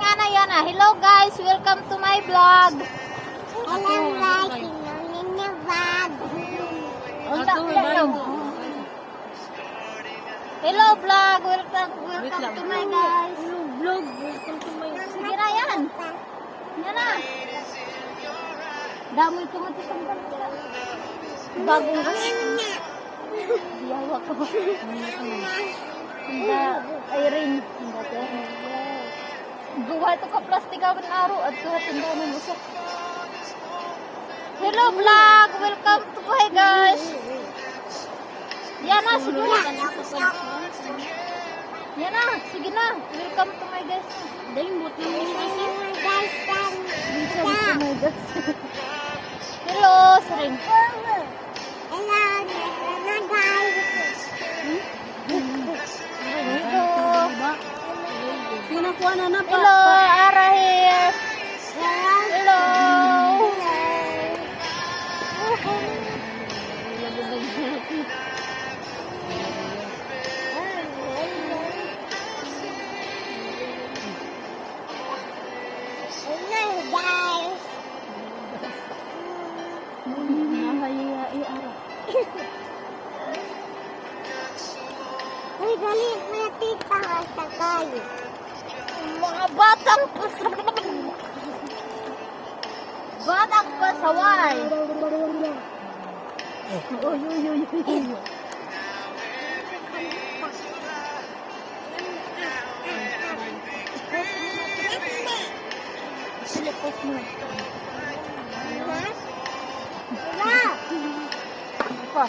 aking ana Yana. Hello guys, welcome to my vlog. Hello guys, ninyo vlog. Hello vlog, welcome to my guys. Vlog, welcome to my... Sige na yan. Yan na. Damoy tumatis ang kanila. Bagong yawa ko. Handa, Irene. Handa to. Gawa ito ka plastic ako ng araw at katinda mo mo. Hello vlog, welcome to my guys. Yan na, sige na. Yan na, sige na. Welcome to my guys. Dahil mo ito yung isa. Guys, Welcome to my guys. Hello, Sering. hello, guys. Hello. Sige na, kuha na na pa. Hello, Ara here. Hello. Hello, guys. Uy, dali, may tita ka sa kayo. Mga batang pasaway. Uy. Silipos mo. Hello. Pa.